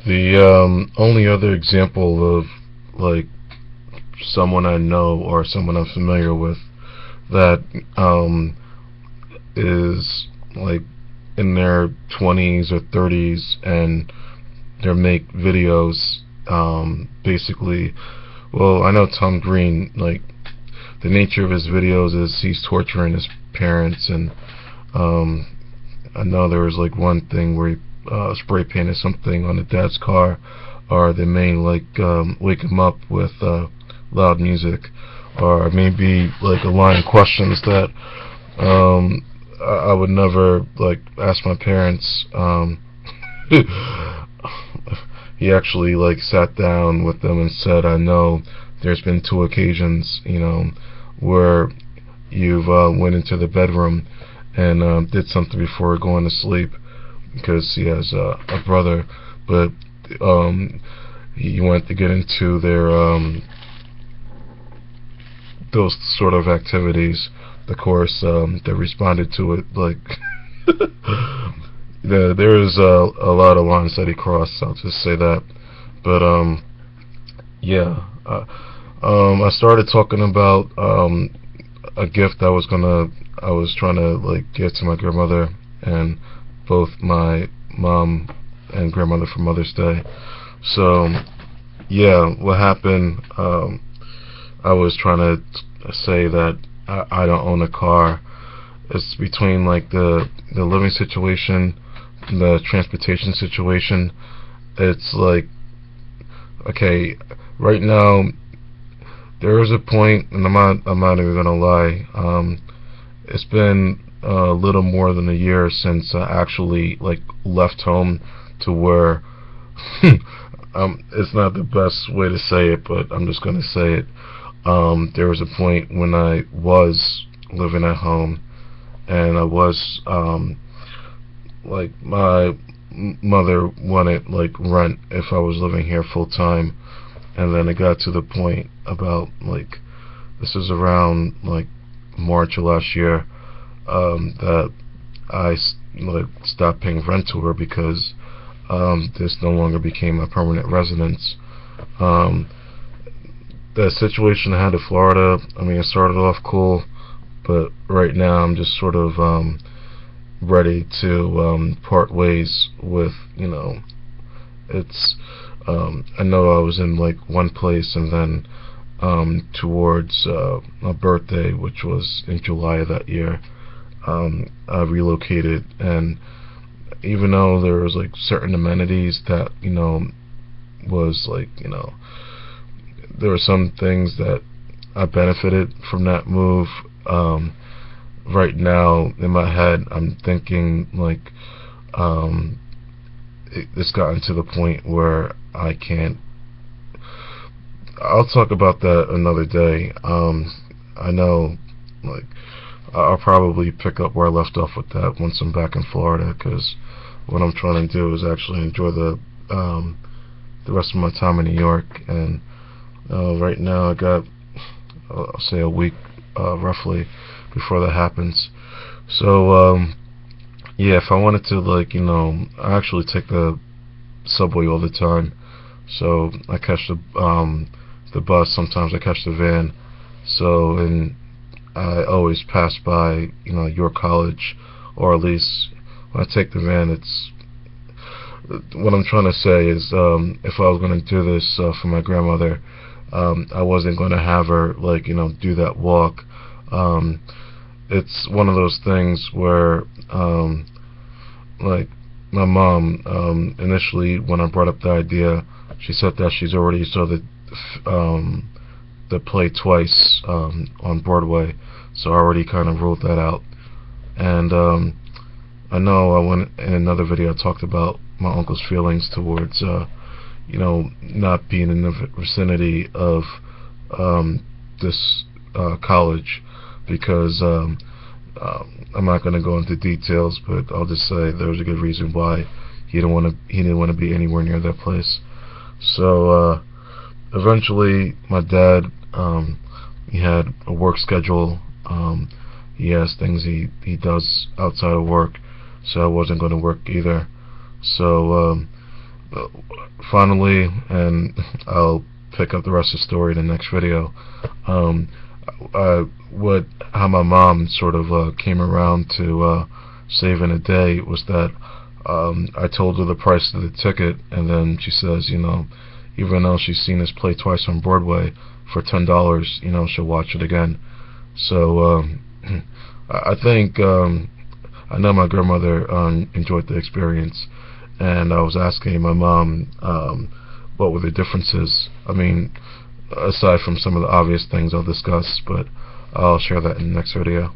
The only other example of like someone I know or someone I'm familiar with that is like in their 20s or 30s and they make videos basically. Well, I know Tom Green, like the nature of his videos is he's torturing his parents, and um I know there was like one thing where he spray painted something on the dad's car, or they may like wake him up with loud music, or maybe like a line of questions that I would never like ask my parents. He actually like sat down with them and said, "I know there's been two occasions, where you've went into the bedroom and did something before going to sleep," because he has a brother, but he wanted to get into their those sort of activities. Of course, they responded to it like there is a lot of lines that he crossed. I'll just say that. But yeah, I started talking about a gift I was trying to like get to my grandmother and both my mom and grandmother for Mother's Day. So yeah, what happened? I was trying to say that I don't own a car. It's between like the living situation, the transportation situation. It's like, okay, right now there is a point, and I'm not even gonna lie. It's been a little more than a year since I actually like left home to where it's not the best way to say it, but I'm just gonna say it. There was a point when I was living at home, and I was like my mother wanted like rent if I was living here full time, and then it got to the point about like this is around like March of last year, that I like stopped paying rent to her because this no longer became a permanent residence. Um, the situation I had in Florida, I mean, it started off cool, but right now I'm just sort of ready to part ways with, it's I know I was in like one place, and then towards my birthday, which was in July of that year, I relocated, and even though there was like certain amenities that was like there were some things that I benefited from that move. Right now in my head I'm thinking like it's gotten to the point where I can't. I'll talk about that another day. I know, like, I'll probably pick up where I left off with that once I'm back in Florida, because what I'm trying to do is actually enjoy the rest of my time in New York. And right now I got, I'll say a week roughly before that happens. So yeah, if I wanted to, like, I actually take the subway all the time. So I catch the bus. Sometimes I catch the van. So, and I always pass by, York College, or at least when I take the van, it's what I'm trying to say is, if I was going to do this for my grandmother, I wasn't going to have her like do that walk. It's one of those things where like my mom, initially when I brought up the idea, she said that she's already saw the play twice on Broadway, so I already kind of ruled that out. And I know I went in another video, I talked about my uncle's feelings towards not being in the vicinity of this college, because I'm not going to go into details, but I'll just say there was a good reason why he didn't want to be anywhere near that place. So eventually my dad, he had a work schedule. He has things he does outside of work, so I wasn't going to work either. So finally, and I'll pick up the rest of the story in the next video. Um, how my mom sort of came around to saving a day was that I told her the price of the ticket, and then she says, even though she's seen this play twice on Broadway for $10, she'll watch it again. So I think I know my grandmother enjoyed the experience, and I was asking my mom what were the differences. I mean, aside from some of the obvious things I'll discuss, but I'll share that in the next video.